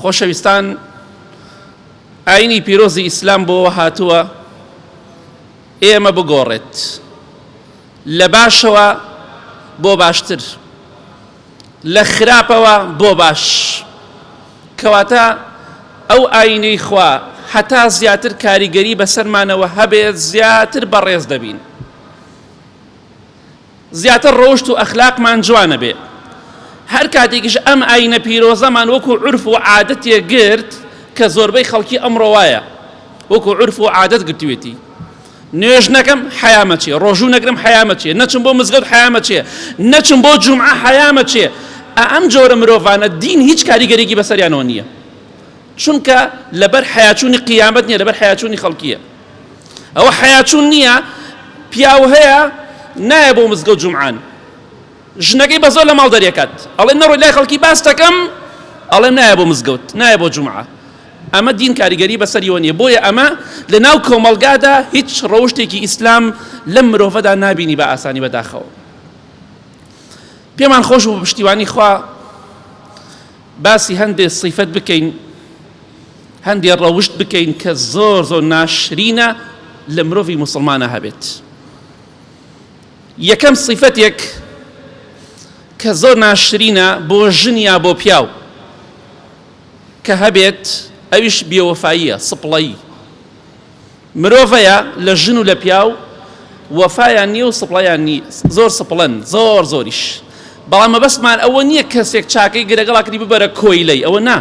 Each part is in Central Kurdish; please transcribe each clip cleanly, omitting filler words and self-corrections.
خۆشەویستان، ئاینی پیرۆزی ئیسلام بۆ هاتووە ئێمە بگۆڕێت لە باشەوە بۆ باشتر، لە خراپەوە بۆ باش. کەواتە ئەو ئاینەی خوا حتا زیاتر کاریگەری بەسەرمانەوە هەبێت، زیاتر بەڕێز دەبین، زیاتر ڕۆشت و ئەخلاقمان جوانە بێ. هەر کاتێکیش ئەم ئاینە پیرۆزەمان وەکو عورف و عادەتێ گرت کە زۆربەی خەڵکی ئەمڕۆ وایە، وەکو عورف و عادەت گرتوێتی. نوێژ نەکەم حەیامە چێ، ڕۆژوو نەگرم حەیامە چێ، نەچم بۆ مزگەوت حەیامە چێ، نەچم بۆ جومعە حەیامە چێ. ئەم جۆرە مرۆڤانە دین هیچ کاریگەرێکی بەسەریانەوە نییە، چونکە لەبەر حەیاچوونی قیامەت نییە، لەبەر حەیاچوونی خەڵکیە. ئەوە حەیاچوون نییە، پیاو هەیە نایە بۆ مزگەوت جومعان، ژنەکەی بە زۆر لە ماڵ دەرێکات، ئەڵێ نەڕۆی لای خەڵکی باس دەکەم، ئەڵێ نایە بۆ مزگەوت، نایە بۆ جومعە. ئەمە دین کاریگەری بەسەریەوە نییە. بۆیە ئەمە لە ناو کۆمەڵگادا هیچ ڕەوشتێکی ئیسلام لەم مرۆڤەدا نابینی بە ئاسانی بەداخەوە. پێمان خۆش بوو پشتیوانی خوا باسی هەندێک صیفەت بکەین، هەندێک ڕەوشت بکەین کە زۆر زۆر ناشرینە لە مرۆڤی موسڵمانە هەبێت. یەکەم صیفەتێک کە زۆر ناشرینە بۆ ژن یا بۆ پیاو کە هەبێت، ئەویش بێوەفاییە، سپڵەیی. مرۆڤەیە لە ژن و لە پیاو وەفایان نییە و سپڵەیان نییە، زۆر سپڵەن، زۆر زۆریش. بەڵام مەبەستمان ئەوە نییە کەسێک چاکەی گرەگەڵا کردی ببەرە کۆیلەی، ئەوە نا.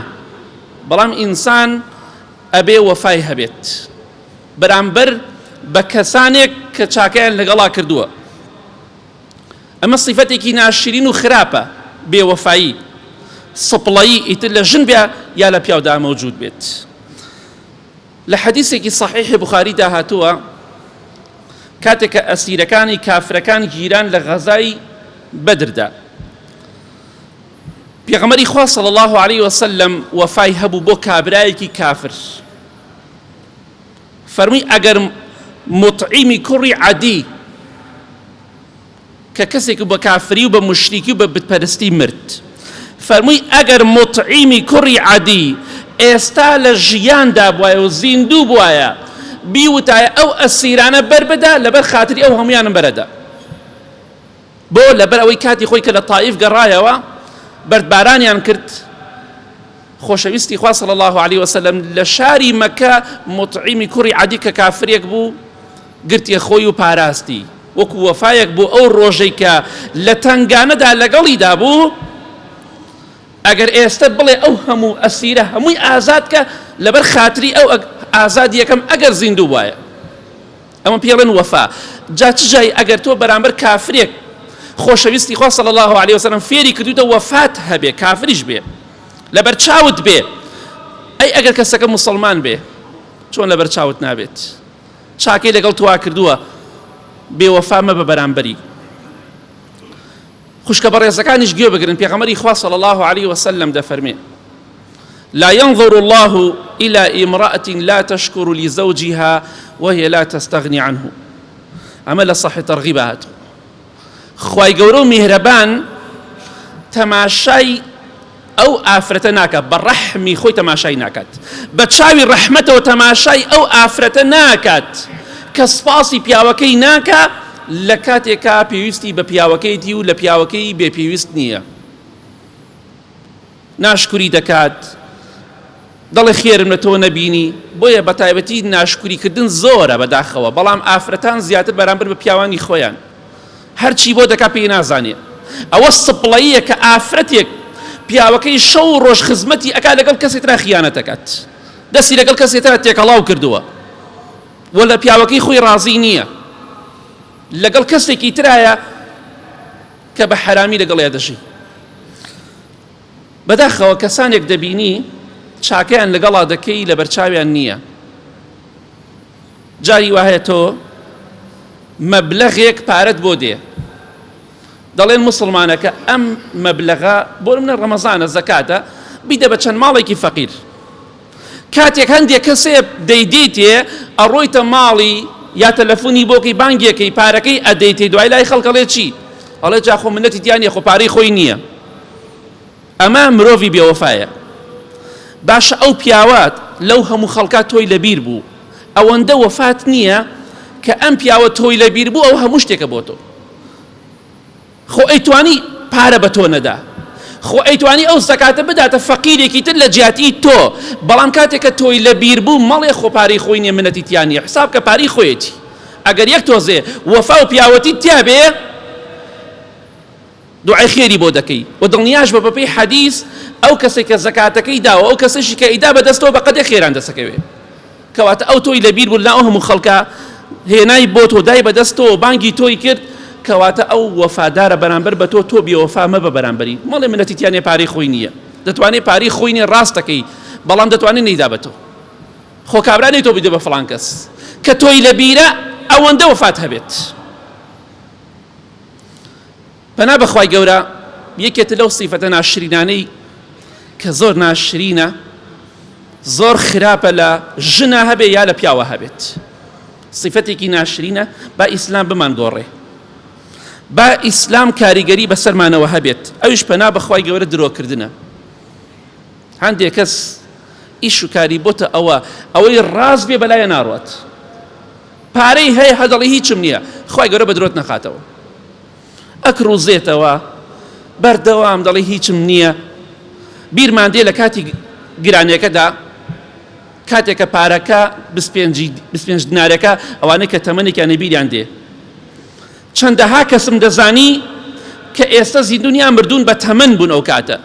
بەڵام ئینسان ئەبێ وەفای هەبێت بەرامبەر بە کەسانێک کە چاکەیان لەگەڵا کردووە. ئەمە صیفەتێکی ناشرین و خراپە، بێوەفایی، سپڵەیی، ئیتر لە ژن بێ یا لە پیاودا مەوجود بێت. لە حەدیثێکی صحیحی بوخاریدا هاتووە کاتێک کە ئەسیرەکانی کافرەکان گیران لە غەزای بەدردا، پێغەمبەری خوا صلی الله علیه وسلم وەفای هەبوو بۆ کابرایەکی کافر. فەرمووی ئەگەر مطعیمی کوڕی عەدی کە کەسێک بە کافری و بە مشریکی و بە بتپەرستی مرد، فەرمووی ئەگەر مطعیمی کوڕی عەدی ئێستا لە ژیاندا بوایە و زیندوو بوایە بیوتایە ئەو ئەسیرانە بەربەدا لەبەر خاتری ئەو هەمویانم بەرەدا. بۆ لەبەر ئەوەی کاتی خۆی کە لە تائیف گەڕایەوە بەردبارانیان کرد. خۆشەویستی خوا صلی الله علیه وسلم لە شاری مەکە مطعیمی کوڕی عەدی کە کافرێک بوو گرتیە خۆی و پاراستی، وەکو وەفایەک بوو ئەو ڕۆژەی کە لە تەنگانەدا لەگەڵیدا بوو. ئەگەر ئێستا بڵێ ئەو هەموو ئەسیرە هەمووی ئازاد کە لەبەر خاتری ئەو ئازادی یەکەم ئەگەر زیندوو وایە، ئەمە پێڵێن وەفا. جا چ جای ئەگەر تۆ بەرامبەر کافرێک خۆشەویستی خوا صلی الله علیه وسلم فێری کردوتە وەفات هەبێ، کافریش بێ، لەبەر چاوت بێ، ئەی ئەگەر کەسەکە موسڵمان بێ چۆن لەبەر چاوت نابێت؟ چاکەی لەگەڵ توا کردووە، بێوەفا مەبە بەرامبەری. خوشکە بەڕێزەکانیش گوێ بگرن، پێغەمبەری خوا صلی الله علیه وسلم دەفەرمێ لا ينظر الله إلى امرأة لا تشكر لزوجها وهي لا تستغني عنه. ئەمە لە صحیح تەرغیب هاتووە. خوای گەورە و میهرەبان تەماشای ئەو ئافرەتە ناکات، بە ڕەحمی خۆی تەماشای ناکات، بە چاوی ڕەحمەتەوە تەماشای ئەو ئافرەتە ناکات کە سپاسی پیاوەکەی ناکە لە کاتێکا پێویستی بە پیاوەکەیتی و لە پیاوەکەی بێپێویست نییە. ناشکوری دەکات، دەڵێ خێرم لە تۆ نەبینی. بۆیە بە تایبەتی ناشکوریکردن زۆرە بەداخەوە، بەڵام ئافرەتان زیاتر بەرامبەر بە پیاوانی خۆیان هەرچی بۆ دەکا پێی نازانێ. ئەوە سپڵەییە کە ئافرەتێک پیاوەکەی شەو و ڕۆژ خزمەتی ئەکا لەگەڵ کەسێکترا خیانەت دەکات، دەستی لەگەڵ کەسێکترا تێکەڵاو کردووە، وە لە پیاوەکەی خۆی ڕازی نییە، لەگەڵ کەسێکی ترایە کە بە حەرامی لەگەڵیا دەژی. بەداخەوە کەسانێک دەبینی چاکەیان لەگەڵا دەکەی لە بەرچاویان نییە. جاری وایە تۆ مەبلەغێک پارەت بۆ دێ، دەڵێن مسلمانەکە ئەم مەبلەغە بۆ منە ڕەمەزانە زەکاتە بیدە بە چەند ماڵێکی فەقیر. کاتێک هەندێک کەسێ دەیدێتێ ئەڕۆیتە ماڵی یا تەلەفۆنی بۆکەی بانگێکەی پارەکەی ئەدەیتێ، دوای لای خەڵکەڵێ چی؟ ئەڵێ جا خۆ منەتی دیانە خۆ پارەی خۆی نییە. ئەمە مرۆڤی بێوەفایە. باشە ئەو پیاوات لەو هەموو خەڵکات تۆی لەبیر بوو ئەوەندە وەفات نییە کە ئەم پیاوە تۆی لەبیر بوو ئەو هەموو شتێکە بۆ تۆ خۆ ئەیتوانی پارە بە تۆ نەدا خۆ ئەیتوانی ئەو زەکاتە بداتە فەقیرێکی تر لە جیاتی تۆ بەڵام کاتێککە تۆی لەبیر بوو مەڵێ خۆ پارەی خۆی نییە منەتی تیانە حساب کە پارەی خۆیەتی ئەگەر یەک تۆزێ وەفا و پیاوەتی تیا بێ دوعای خێری بۆ دەکەی و دڵنیاش بە بەپێی حەدیث ئەو کەسێک کە زەکاتەکەی داوە ئەو کەسەشی کە ئیدا بەدەستەوە بە قەدێ خێران دەسەکەوێ کەواتە ئەو تۆی لەبیر بوو لە ئەو هەموو خەڵکە هێنای بۆ تۆ دای بەدەستەوە بانگی تۆی کرد کەواتە ئەو وەفادارە بەرامبەر بە تۆ بێوەفا مەبە بەرامبەری مەڵێ منەتی تیانێ پارەی خۆی نییە دەتوانێت پارەی خۆی نییە ڕاستەکەی بەڵام دەتوانێت نەیدا بە تۆ خۆ کابرانەی تۆ بیدە بە فڵان کەس کە تۆی لەبیرە ئەوەندە وەفات هەبێت پەنا بەخوای گەورە یەکێتە لەو سیفەتە ناشرینانەی کە زۆر ناشرینە زۆر خراپە لە ژنە هەبێ یا لە پیاوە هەبێت سیفەتێکی ناشرینە با ئیسلام بمانگۆڕێ با ئیسلام کاریگەری بەسەرمانەوە هەبێت ئەویش پەنا بەخوای گەورە درۆکردنە هەندێک کەس ئیش و کاری بۆتە ئەوەی ڕاز بێ بەلایە ناڕوات پارەی هەیە هەدەڵی هیچم نییە خوای گەورە بە درۆت نەخاتەوە ئەکڕوزێتەوە بەردەوام دەڵی هیچم نییە بیرمان دێ لە کاتی گرانیەکەدا کاتێکە پارەکە 25 دینارەکە ئەوانەی کە تەمەنێکیان نەبیریان دێ چەندەها کەسم دەزانی کە ئێستا زیندونیان مردوون بە تەمەن بوون ئەو کاتە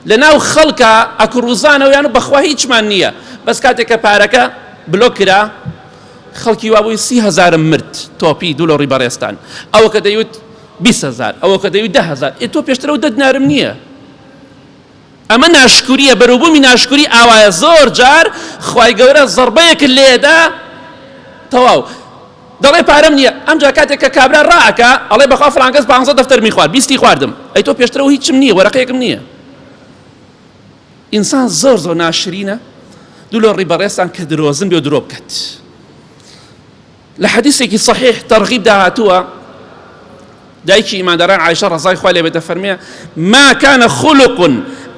لە ناو خەڵکە ئەکڕوزانەوەیان بەخوا هیچمان نییە بەس کاتێکە پارەکە بلۆک کرا خەڵکی وابووی 30,000 مرد تۆپی دوولۆڕی بەڕێستان ئەوە کە دەیوت 20,000 ئەوە کە دەیوت 10,000 تۆ پێشترە و 10 دینارم نییە ئەمە ناشکوریە بەروبوومی ناشکوری ئاوایە زۆر جار خوای گەورە زەربەیەک لێدا تەواو دەڵێ پارەم نییە ئەمجا کاتێک کە کابرا ڕائەکە ئەڵێ بەخوا فڵان کەس 500 دەفتەر میخوارد 20 خواردم ئەی تۆ پێشترە و هیچم نییە وەرەقەیەکم نییە ئینسان زۆر زۆر ناشرینە دوولۆڕی بەڕێستان کە درۆزن بێ و درۆ بکات لە حەدیثێکی صحیح تەرغیب داهاتووە دایکی ئیمانداران عایشە ڕەزای خوای لێ بێتە فەرمێ ما كان خلق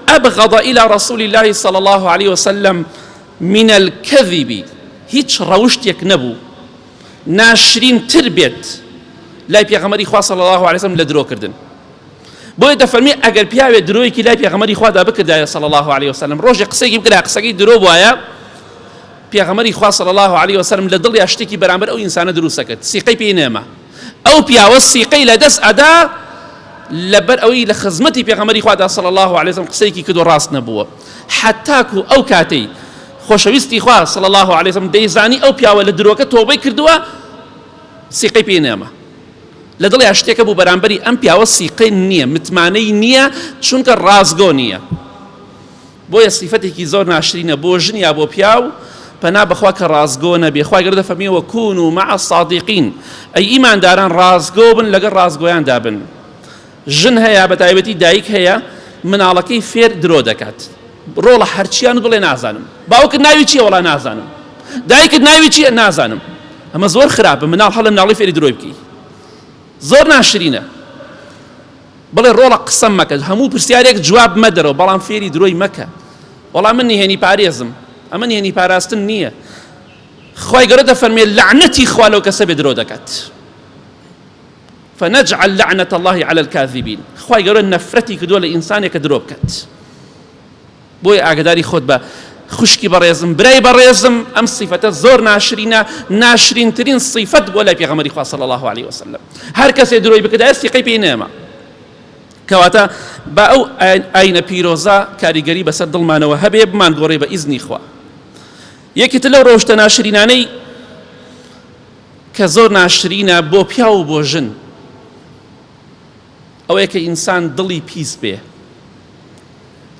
أبغض إلى رسول الله صلى الله عليه وسلم من الكذب هیچ ڕەوشتێک نەبوو ناشرین تر بێت لای پێغەمبەری خوا صلی الله عليه وسلم لە درۆکردن بۆیە دەفەرمێ ئەگەر پیاوێ درۆیەکی لای پێغەمبەری خوادا بکردایە صلی الله عليه وسلم ڕۆژێ قسەیەکی بکرا قسەکەی درۆ بووایە پێغەمبەری خوا صلی الله عليه وسلم لە دڵی شتێکی بەرامبەر ئەو ئینسانە دروست دەکرد سیقەی پێی نێمە ئەو پیاوە سیقەی لەدەست ئەدا لەبەر ئەوەی لە خزمەتی پێغەمبەری خوادا صلی الله عليه وسلم قسەیەکی کردو ڕاست نەبووە حتاکو ئەو کاتەی خۆشەویستی خوا صلی الله عليه وسلم دەیزانی ئەو پیاوە لە درۆکە تۆبەی کردووە سیقەی پێی نێمە لە دڵی شتێکە بوو بەرامبەری ئەم پیاوە سیقەی نییە متمانەی نییە چونکە ڕازگۆ نییە بۆیە سیفەتێکی زۆر ناشرینە بۆ ژن یا بۆ پیاو پەنا بەخوا کە ڕازگۆ نەبێ خوای گەورە دەفەرمێ وەکونوا مع الصادقین ئەی ئیمانداران ڕازگۆ بن لەگەڵ ڕازگۆیاندا بن ژن هەیە بەتایبەتی دایک هەیە مناڵەکەی فێر درۆ دەکات ڕۆڵە هەرچیان و بڵێ نازانم باوکت ناوی چییە وەڵا نازانم دایکت ناوی چییە نازانم ئەمە زۆر خراپە مناڵ هەڵە مناڵی فێری درۆی بکەی زۆر ناشرینە بڵێ ڕۆڵە قسەم مەکە هەموو پرسیارێک جواب مەدەرەوە بەڵام فێری درۆی مەکە وەڵام من نهێنی پارێزم ئەمە نهێنی پاراستن نییە خوای گەورە دەفەرمێ لعنەتی خوا لەو کەسە بێ درۆ دەکات فنجعل لعنة الله على الكاذبين خوای گەورە نەفرەتی کردووە لە ئینسانێکە درۆ بکات بۆیە ئاگاداری خۆت بە خوشکی بەڕێزم برای بەڕێزم ئەم سیفەتە زۆر ناشرینە ناشرینترین سیفەت بۆ لای پێغەمبەری خوا صلی الله عليه وسلم هەر کەسێ درۆی بکردایە سیقەی پێی نێمە کەواتە بە ئەو ئاینە پیرۆزە کاریگەری بەسەر دڵمانەوە هەبێ بمانگۆڕێ بە ئیزنی خوا یەکێتر لەو ڕۆژتە ناشرینانەی کە زۆر ناشرینە بۆ پیا و بۆ ژن ئەوەیە کە ئینسان دڵی پیس بێ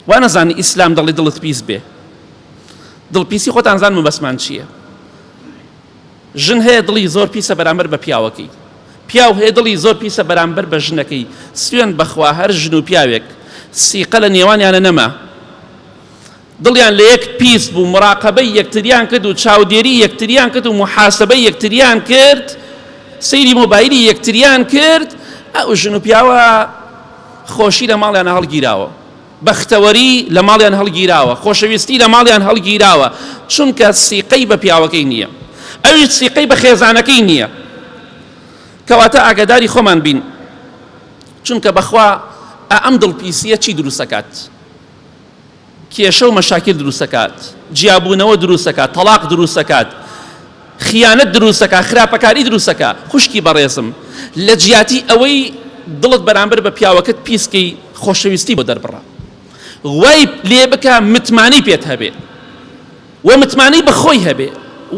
وا نەزانی ئیسلام دڵی دڵت پیس بێ دڵپیسی خۆتان زانم بەسمان چییە ژن هەیە دڵی زۆر پیسە بەرامبەر بە پیاوەکەی پیاو هەیە دڵی زۆر پیسە بەرامبەر بە ژنەکەی سوێن بەخوا هەر ژن و پیاوێک سیقە لە نێوانیانە نەما دڵیان لە یەک پیس بوو مراقەبەی یەکتریان کرد و چاودێری یەکتریان کرد و محاسبەی یەکتریان کرد سەیری مۆبایلی یەکتریان کرد ئەو ژن و پیاوە خۆشی لە ماڵیانە هەڵگیراوە بەختەوەری لە ماڵیان هەڵگیراوە، خۆشەویستی لە ماڵیان هەڵگیراوە، چونکە سیقەی بە پیاوەکەی نییە، ئەویش سیقەی بە خێزانەکەی نییە. کەواتە ئاگاداری خۆمان بین، چونکە بەخوا ئەم دڵپیسیە چی دروستەکات؟ کێشە و مەشاکل دروستەکات، جیابوونەوە دروستەکات، تەلاق دروستەکات، خیانەت دروستەکات، خراپەکاری دروستەکات. خوشکی بەڕێزم، لە جیاتی ئەوەی دڵت بەرامبەر بە پیاوەکەت پیسکەی خۆشەویستی بۆ دەربڕە، وای لێ بکە متمانی پێت هەبێ و متمانی بەخۆی هەبێ،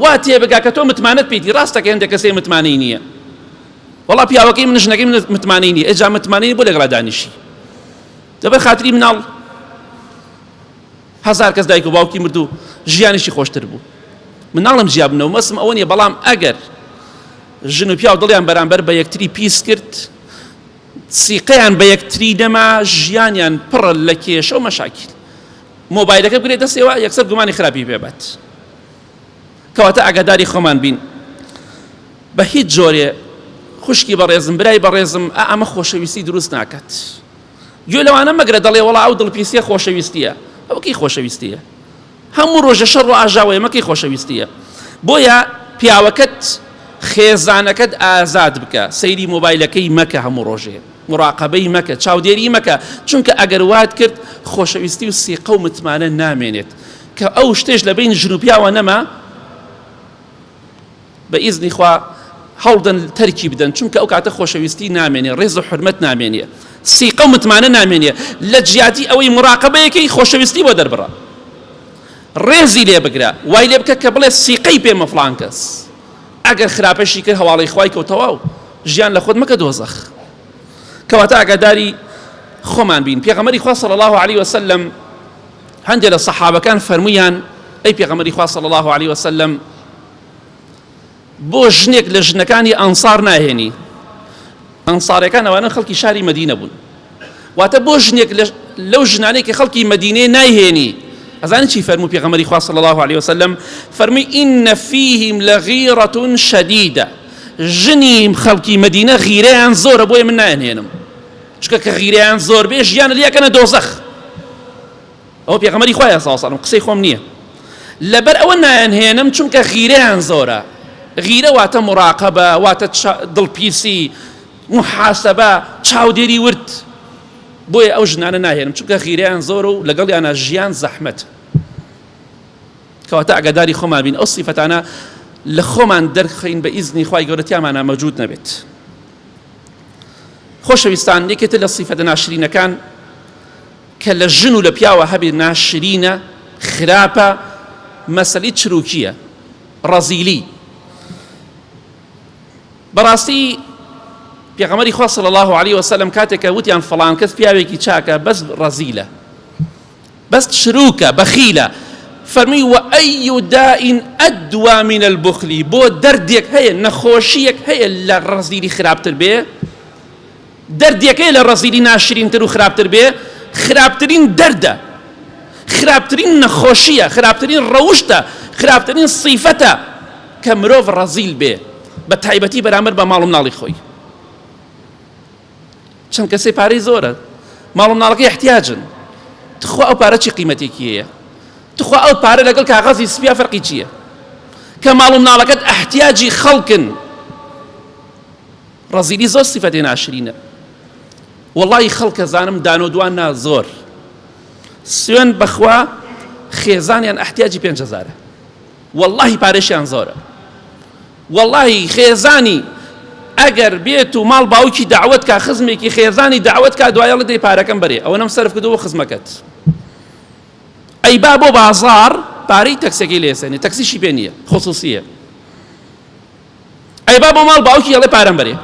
وا تێبگا کە تۆ متمانت پێیتی. ڕاستەکە هەندێک کەسێ متمانی نییە، وەڵا پیاوەکەی من ژنەکەی من متمانی نییە، ئەجا متمانی بۆ لەگەڵا دانیشی. دەبەر خاتری مناڵ هەزار کەس دایک و باوکی مردو ژیانیشی خۆشتر بوو. مناڵم جیابنەوە مەسم ئەوە نیە، بەڵام ئەگەر ژن و پیا و دڵیان بەرامبەر بە یەکتری پیس کرد، سیقەیان بە یەکتری نەما، ژیانیان پڕە لە کێشە و مەشاکل. مۆبایلەکە بگرێت دەستێەوە یەکسەر گومانی خراپی پێبات. کەواتە ئاگاداری خۆمان بین بە هیچ جۆرێ. خوشکی بەڕێزم، برای بەڕێزم، ئەمە خۆشەویستی دروست ناکات. گوێ لەوانە مەگرە دەڵێ وەڵا ئەو دڵپیسیە خۆشەویستیە. ئەوەکەی خۆشەویستیە؟ هەموو ڕۆژە شەڕ و ئاژاوەیە، مەکەی خۆشەویستیە؟ بۆیە پیاوەکەت خێزانەکەت ئازاد بکە، سەیری مۆبایلەکەی مەکە، هەموو ڕۆژێ مراقبەی مەکە، چاودێری مەکە، چونکە ئەگەر وات کرد خۆشەویستی و سیقە و متمانە نامێنێت. کە ئەو شتێش لە بین ژن و پیاوە نەما، بە ئیزنی خوا هەوڵدەن تەرکی بدەن، چونکە ئەو کاتە خۆشەویستی نامێنێ، ڕێز و حرمەت نامێنێ، سیقە و متمانە نامێنێ. لە جیاتی ئەوەی مراقبەیەکەی خۆشەویستی بۆ دەربڕە، ڕێزی لێ بگرە، وای لێ بکە کە بڵێ سیقەی پێمە فڵان کەس. ئەگەر خراپەشی کرد هەواڵی خوای کەوتەوە و ژیان لە خۆت مەکە دۆزەخ. کەواتە ئاگاداری خۆمان بین. پێغەمبەری خوا صلی الله علیه وسلم هەندێک لە سەحابەکان فەرموویان ئەی پێغەمبەری خوا صلی الله علیه وسلم، بۆ ژنێک لە ژنەکانی ئەنسار ناهێنی. ئەنساریەکان ئەوانە خەڵکی شاری مەدینە بوون، واتە بۆ ژنێک لەو ژنانەی کە خەڵکی مەدینێ نایهێنی. ئەزانێ چی فەرموو پێغەمبەری خوا صلی الله علیه وسلم؟ فەرمووی ئین فیهم لغیرة شدیدە، ژنی خەڵکی مەدینە غیرەیان زۆرە، بۆیە من نایهێنم، چونکە کە غیرەیان زۆر بێ ژیان لێکەنە دۆزەخ. ئەوە پێغەمبەری خوایە صلی الله علیه وسلم، قسەی خۆم نییە. لەبەر ئەوە نایهێنم چونکە غیرەیان زۆرە. غیرە واتە مراقبە، واتە دڵپیسی، محاسبە، چاودێری ورد. بۆیە ئەو ژنانە ناهێنم، چونکە غیرەیان زۆرە و لەگەڵیانە ژیان زەحمەت. کەواتە ئاگاداری خۆمان بین، ئەو سیفەتانە لە خۆمان دەرخەین بە ئیزنی خوای گەورە، تیامانە مەوجود نەبێت. خۆشەویستان، یەکێتر لە سیفەتە ناشرینەکان کە لە ژن و لە پیاوە هەبێ ناشرینە، خراپە، مەسەلەی چروکیە، ڕەزیلی. بەڕاستی پێغەمبەری خوا صلی الله علیه وسلم کاتێک کە وتیان فڵان کەس پیاوێکی چاکە، بەس ڕەزیلە، بەس چروکە، بەخیلە، فەرمی وەئەی دائین ئەدوا من البخلی، بۆ دەردێک هەیە، نەخۆشیەک هەیە لە ڕەزیلی خراپتر بێ، دەردێک هەیە لە ڕەزیلی ناشرینتر و خراپتر بێ، خراپترین دەردە، خراپترین نەخۆشیە، خراپترین ڕەوشتە، خراپترین سیفەتە کە مرۆڤ ڕەزیل بێ، بە تایبەتی بەرامبەر بە ماڵ و مناڵی خۆی. چەند کەسێ پارەی زۆرە، ماڵ و مناڵەکەی احتیاجن، تخوا ئەو پارە چی قیمەتێکی هەیە؟ تخوا ئەو پارە لەگەڵ کاغەزی سپیا فەرقی چییە؟ کە ماڵ و مناڵەکەت احتیاجی خەڵکن. ڕەزیلی زۆر سیفەتێ ناشرینە. وەڵڵی خەڵکە زانم دان و دوان زۆر، سوێن بەخوا خێزانیان احتیاجی 5,000، وەڵڵی پارێشیان زۆرە. وەڵڵی خێزانی ئەگەر بێت و ماڵ باوکی داوت کا، خزمێکی خێزانی داوت کا، دوایەڵە دەی پارەکەم بەرێ، ئەوە نەم سەرف کردەوە خزمەکەت. ئەی با بۆ بازاڕ پارەی تەکسێکی لێسێنێ، تەکسیشی پێ نییە، خصوصیە. ئەی با بۆ ماڵ باوکی ئەڵێ پارەم بەرێ.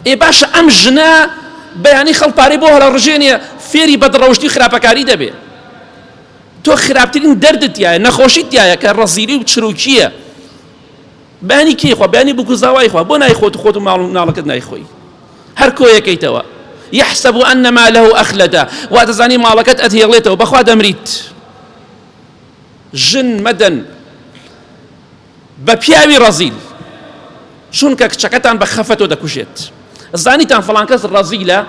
ئێ باشە ئەم ژنە بەیانی خەڵ پارەی بۆ هەڵە ڕژێنێ، فێری بەدڕەوشتی خراپەکاری دەبێ. تۆ خراپترین دەردت یایە، نەخۆشیت یایە کە ڕەزیلی و چروکیە. بانی کێی خوا، بانی بکوزاوای خوا، بۆ نایخۆت و خۆت و ماڵ و مناڵەکەت نایخۆی، هەر کۆیەکەیتەوە. يحسب أن ماله أخلده، واتزاني مالكت أتهيغلته بخوا دمريت. ژن مەدەن بە پیاوی ڕەزیل، چونکە کچەکەتان بە خەفەتەوە دەکوژێت. زانیتان فڵان کەس ڕەزیلە،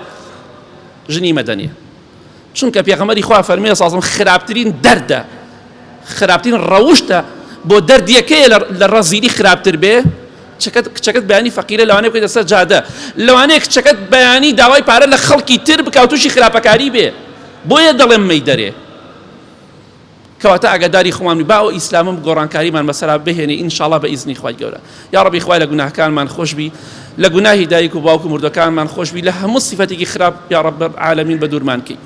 ژنی مەدەنیە. چونکە پێغەمبەری خوا فەرمێ سازم خراپترین دەردە خراپترین ڕەوشتە بۆ دەردیەکەیە لە ڕەزیلی خراپتر بێ کچەکەت بەیانی فەقیرە لەوانەیە بکەیتە سەر جادە لەوانەیە کچەکەت بەیانی داوای پارە لە خەڵکی تر بکە و تووشی خراپەکاری بێ بۆیە دەڵێم مەیدەرێ کەواتە ئاگاداری خۆمان با و ئیسلامم گۆڕانکاریمان بەسەرا بهێنێ ئینشاءڵڵا بە ئیزنی خوای گەورە یا ڕەبی خوای لە گوناهەکانمان خۆشبی لە گوناهی دایک و باوک و مردەکانمان خۆشبی لە هەموو سیفەتێکی خراپ یا ڕەب العالەمین بە دوورمان کەی